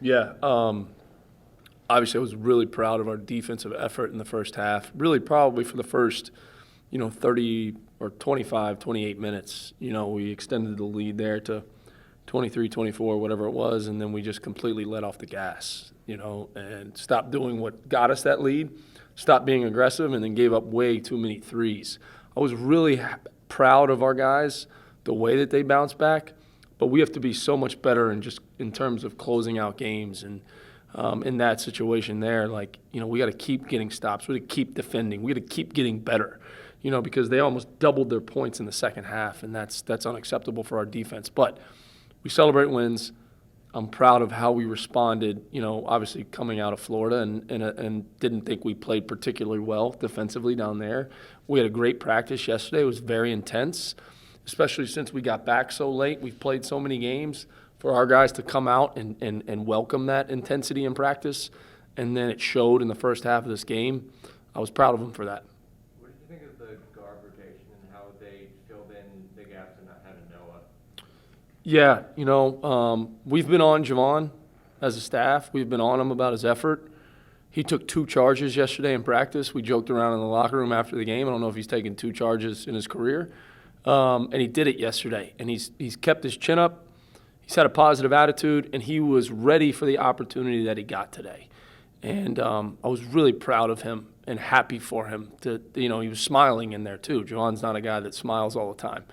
Yeah. Obviously, I was really proud of our defensive effort in the first half. Really, probably for the first, 30 or 25, 28 minutes. We extended the lead there to 23, 24, whatever it was, and then we just completely let off the gas, and stopped doing what got us that lead, stopped being aggressive, and then gave up way too many threes. I was really proud of our guys, the way that they bounced back, but we have to be so much better in terms of closing out games. And in that situation there, we got to keep getting stops. We got to keep defending. We got to keep getting better, because they almost doubled their points in the second half, and that's unacceptable for our defense. But we celebrate wins. I'm proud of how we responded, obviously coming out of Florida, and didn't think we played particularly well defensively down there. We had a great practice yesterday. It was very intense, especially since we got back so late. We've played so many games. For our guys to come out and welcome that intensity in practice, and then it showed in the first half of this game, I was proud of them for that. What did you think of the guard rotation and how they filled in the gaps and not having Noah? Yeah, we've been on Javon as a staff. We've been on him about his effort. He took 2 charges yesterday in practice. We joked around in the locker room after the game. I don't know if he's taken 2 charges in his career. And he did it yesterday. And he's kept his chin up. He's had a positive attitude, and he was ready for the opportunity that he got today. And I was really proud of him and happy for him. He was smiling in there too. Javon's not a guy that smiles all the time.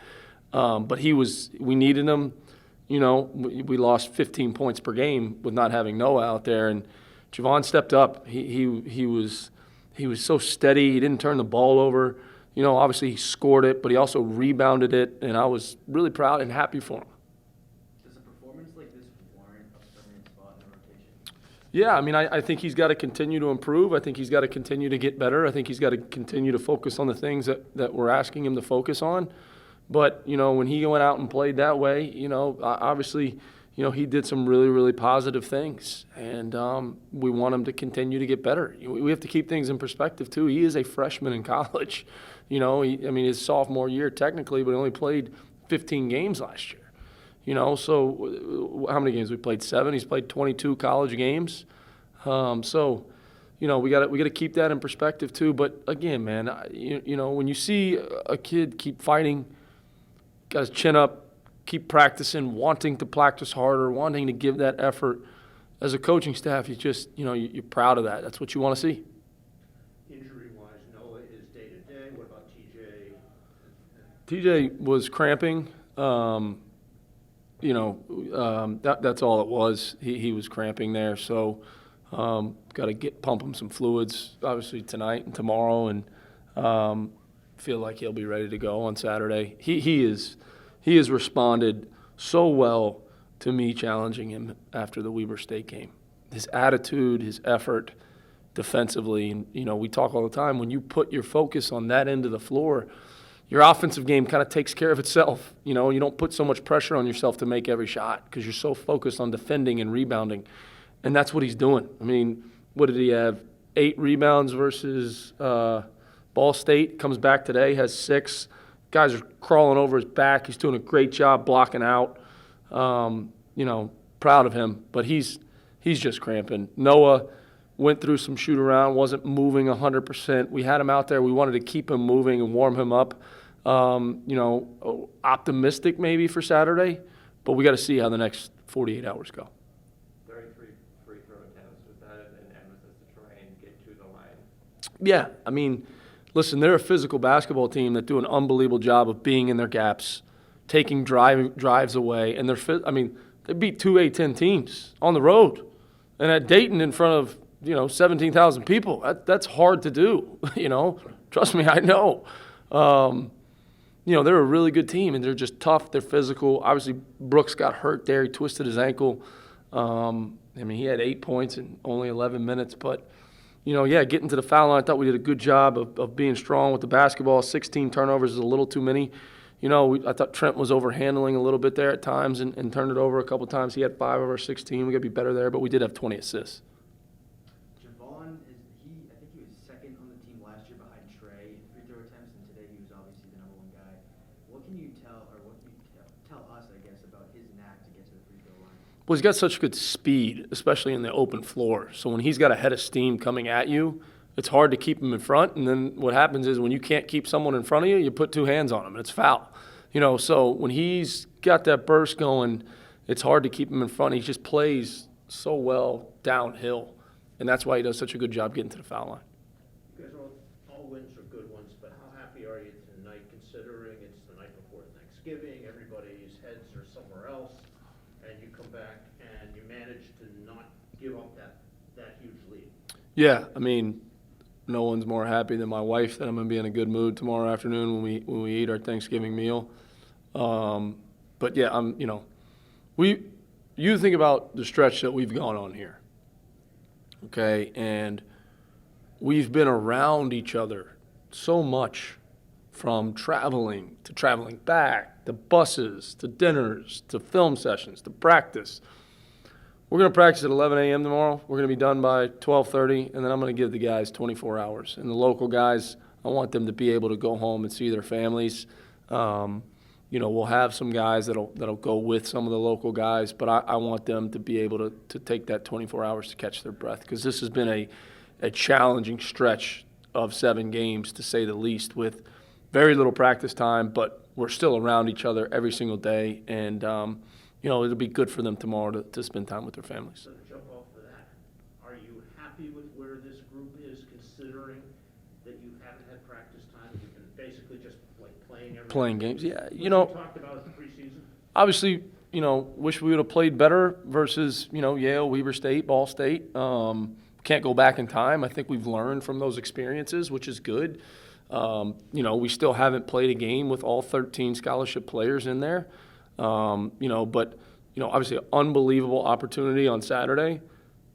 But we needed him. We lost 15 points per game with not having Noah out there, and Javon stepped up. He was so steady. He didn't turn the ball over. Obviously he scored it, but he also rebounded it, and I was really proud and happy for him. Does a performance like this warrant a permanent spot in the rotation? Yeah, I think he's got to continue to improve. I think he's got to continue to get better. I think he's got to continue to focus on the things that we're asking him to focus on. But, when he went out and played that way, obviously, he did some really, really positive things. And we want him to continue to get better. We have to keep things in perspective, too. He is a freshman in college. His sophomore year technically, but he only played 15 games last year. So how many games? We played 7. He's played 22 college games. We got to keep that in perspective, too. But, again, man, when you see a kid keep fighting, got his chin up, keep practicing, wanting to practice harder, wanting to give that effort. As a coaching staff, you're proud of that. That's what you want to see. Injury-wise, Noah is day-to-day. What about TJ? TJ was cramping. That's all it was. He was cramping there. So got to pump him some fluids, obviously, tonight and tomorrow, and feel like he'll be ready to go on Saturday. He has responded so well to me challenging him after the Weber State game. His attitude, his effort defensively, and we talk all the time, when you put your focus on that end of the floor, your offensive game kind of takes care of itself. You don't put so much pressure on yourself to make every shot because you're so focused on defending and rebounding, and that's what he's doing. What did he have? 8 rebounds versus Ball State. Comes back today, has 6. Guys are crawling over his back. He's doing a great job blocking out. Proud of him, but he's just cramping. Noah went through some shoot around, wasn't moving 100%. We had him out there. We wanted to keep him moving and warm him up. Optimistic maybe for Saturday, but we got to see how the next 48 hours go. 33 free throw attempts. Was that an emphasis to try and get to the line? Yeah, listen, they're a physical basketball team that do an unbelievable job of being in their gaps, taking drives away, and they beat 2 A-10 teams on the road, and at Dayton in front of 17,000 people. That's hard to do. Trust me, I know. They're a really good team, and they're just tough. They're physical. Obviously, Brooks got hurt there. He twisted his ankle. He had 8 points in only 11 minutes, but. Getting to the foul line, I thought we did a good job of being strong with the basketball. 16 turnovers is a little too many. I thought Trent was overhandling a little bit there at times and turned it over a couple times. He had 5 of our 16. We got to be better there, but we did have 20 assists. Javon, I think he was second on the team last year behind Trey in free throw attempts, and today he was obviously the number 1 guy. What can you tell us, I guess, about his knack to get to the free throw line? Well, he's got such good speed, especially in the open floor. So when he's got a head of steam coming at you, it's hard to keep him in front. And then what happens is when you can't keep someone in front of you, you put two hands on him, and it's foul. So when he's got that burst going, it's hard to keep him in front. He just plays so well downhill, and that's why he does such a good job getting to the foul line. You guys, all wins are good ones, but how happy are you tonight considering it's the night before Thanksgiving, everybody's heads are somewhere else, and you come back and you manage to not give up that huge lead? Yeah, I mean, no one's more happy than my wife that I'm going to be in a good mood tomorrow afternoon when we eat our Thanksgiving meal. But yeah, you think about the stretch that we've gone on here, okay, and we've been around each other so much, from traveling to traveling back, to buses, to dinners, to film sessions, to practice. We're going to practice at 11 a.m. tomorrow. We're going to be done by 12:30, and then I'm going to give the guys 24 hours. And the local guys, I want them to be able to go home and see their families. We'll have some guys that'll go with some of the local guys, but I want them to be able to take that 24 hours to catch their breath, because this has been a challenging stretch of 7 games, to say the least, with very little practice time, but we're still around each other every single day, and it'll be good for them tomorrow to spend time with their families. So to jump off of that, are you happy with where this group is, considering that you haven't had practice time, you've been basically just like playing Games, yeah. We talked about it the preseason. Obviously, wish we would have played better versus, Yale, Weber State, Ball State. Can't go back in time. I think we've learned from those experiences, which is good. We still haven't played a game with all 13 scholarship players in there. But obviously an unbelievable opportunity on Saturday,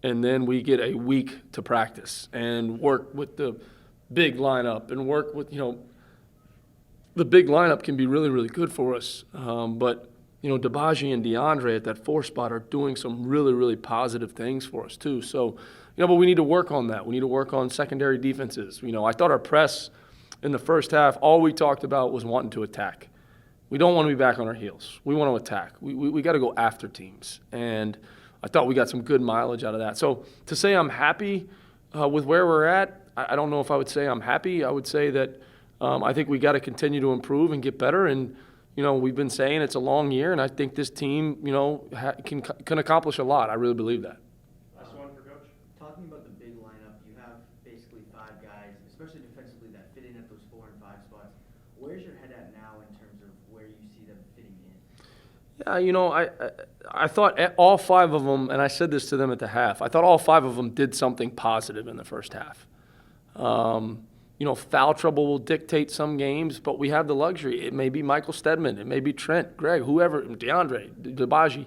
and then we get a week to practice and work with the big lineup and work with, the big lineup can be really, really good for us. But DeBaji and DeAndre at that 4 spot are doing some really, really positive things for us too. So, but we need to work on that. We need to work on secondary defenses. I thought our press in the first half, all we talked about was wanting to attack. We don't want to be back on our heels. We want to attack. We got to go after teams. And I thought we got some good mileage out of that. So to say I'm happy with where we're at, I don't know if I would say I'm happy. I would say that I think we got to continue to improve and get better. And, we've been saying it's a long year, and I think this team, can accomplish a lot. I really believe that. Last one for Coach. Talking about the big lineup, you have basically 5 guys, especially defensively, that fit in at those 4 and 5 spots. Where's your head at now in terms of where you see them fitting in? Yeah, I thought all 5 of them, and I said this to them at the half, I thought all 5 of them did something positive in the first half. Foul trouble will dictate some games, but we have the luxury. It may be Michael Stedman, it may be Trent, Greg, whoever, DeAndre, DeBaji,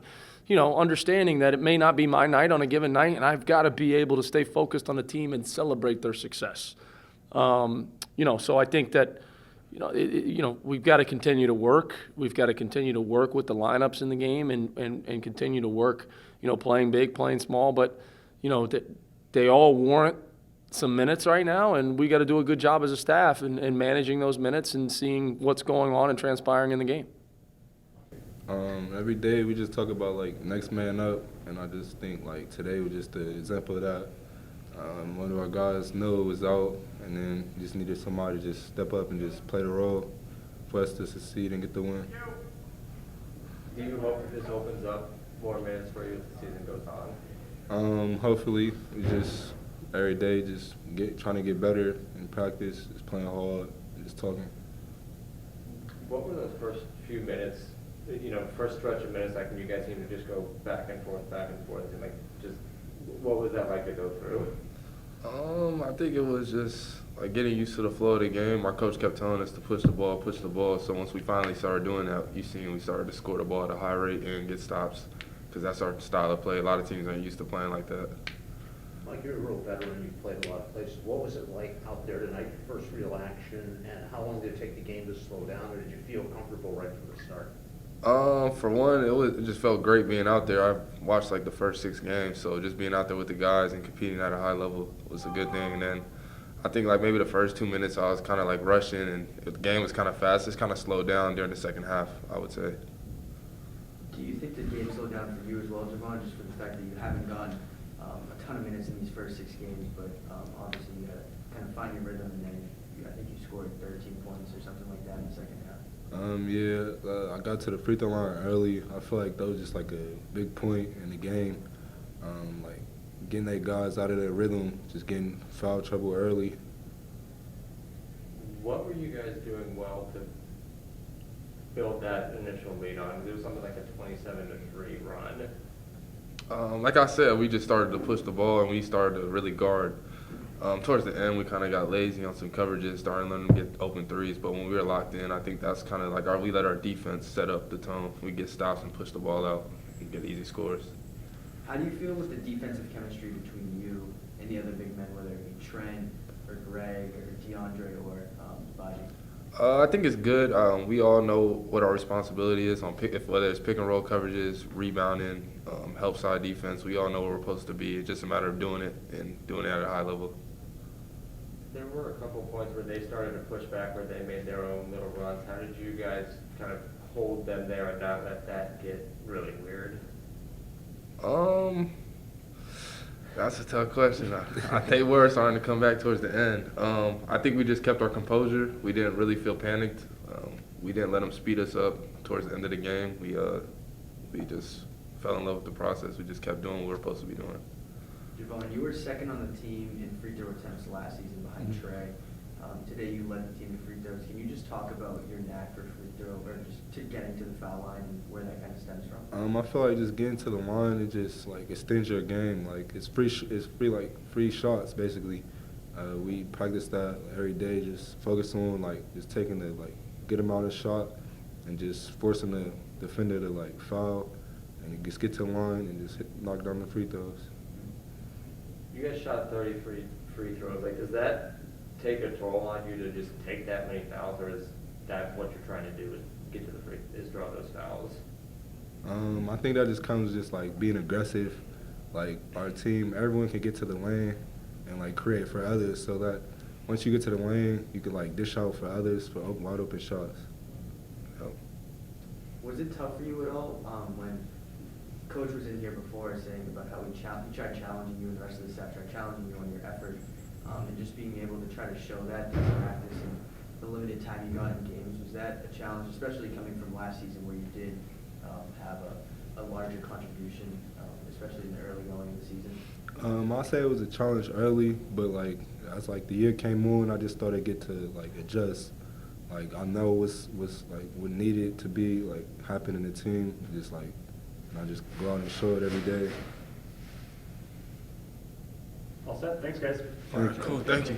understanding that it may not be my night on a given night, and I've got to be able to stay focused on the team and celebrate their success. So I think that, we've got to continue to work. We've got to continue to work with the lineups in the game and continue to work, playing big, playing small. But, they all warrant some minutes right now, and we got to do a good job as a staff in managing those minutes and seeing what's going on and transpiring in the game. Every day we just talk about, next man up, and I just think, today was just an example of that. One of our guys, Noah, was out, and then just needed somebody to just step up and just play the role for us to succeed and get the win. Do you hope that this opens up more minutes for you as the season goes on? Hopefully, we just every day just trying to get better in practice, just playing hard, and just talking. What were those first few minutes, first stretch of minutes, when you guys seemed to just go back and forth, and just what was that like to go through? I think it was just getting used to the flow of the game. Our coach kept telling us to push the ball. So once we finally started doing that, we started to score the ball at a high rate and get stops, because that's our style of play. A lot of teams aren't used to playing like that. Mike, you're a real veteran. You've played a lot of places. What was it like out there tonight, your first real action, and how long did it take the game to slow down, or did you feel comfortable right from the start? For one, it just felt great being out there. I watched the first 6 games, so just being out there with the guys and competing at a high level was a good thing. And then I think maybe the first 2 minutes I was kind of rushing, and the game was kind of fast. It's kind of slowed down during the second half, I would say. Do you think the game slowed down for you as well, Javon, just for the fact that you haven't gotten a ton of minutes in these first 6 games, but obviously you had to kind of find your rhythm, and then I think you scored 13 points or something like that in the second half. I got to the free throw line early. I feel like that was just like a big point in the game. Like getting their guys out of their rhythm, just getting foul trouble early. What were you guys doing well to build that initial lead on? It was something like a 27-3 run. Like I said, we just started to push the ball and we started to really guard. Towards the end, we kind of got lazy on some coverages, starting letting them get open threes. But when we were locked in, I think that's kind of like we let our defense set up the tone. We get stops and push the ball out and get easy scores. How do you feel with the defensive chemistry between you and the other big men, whether it be Trent or Greg or DeAndre or Baji? I think it's good. We all know what our responsibility is on whether it's pick and roll coverages, rebounding, help side defense. We all know where we're supposed to be. It's just a matter of doing it and doing it at a high level. There were a couple points where they started to push back, where they made their own little runs. How did you guys kind of hold them there and not let that get really weird? That's a tough question. I think we're starting to come back towards the end. I think we just kept our composure. We didn't really feel panicked. We didn't let them speed us up towards the end of the game. We just fell in love with the process. We just kept doing what we were supposed to be doing. Javon, you were second on the team in free throw attempts last season behind Trey. Today you led the team in free throws. Can you just talk about your knack for free throw, or just to getting to the foul line and where that kind of stems from? I feel like just getting to the line, it just like extends your game. Like it's free shots basically. We practice that every day. Just focus on just taking the good amount of shot and just forcing the defender to foul and just get to the line and just knock down the free throws. You guys shot 30 free throws. Does that take a toll on you to just take that many fouls, or is that what you're trying to do, is draw those fouls? I think that just comes being aggressive. Our team, everyone can get to the lane and create for others, so that once you get to the lane, you can dish out for others for wide open shots. Was it tough for you at all when Coach was in here before saying about how he tried challenging you and the rest of the staff tried challenging you on your effort, and just being able to try to show that in practice and the limited time you got in games? Was that a challenge, especially coming from last season where you did have a larger contribution, especially in the early going of the season? I'll say it was a challenge early, but as the year came on, I just started to get to adjust. I know what's what needed to be happen in the team. Just I just go out and show it every day. All set. Thanks, guys. All right, cool. Thank you.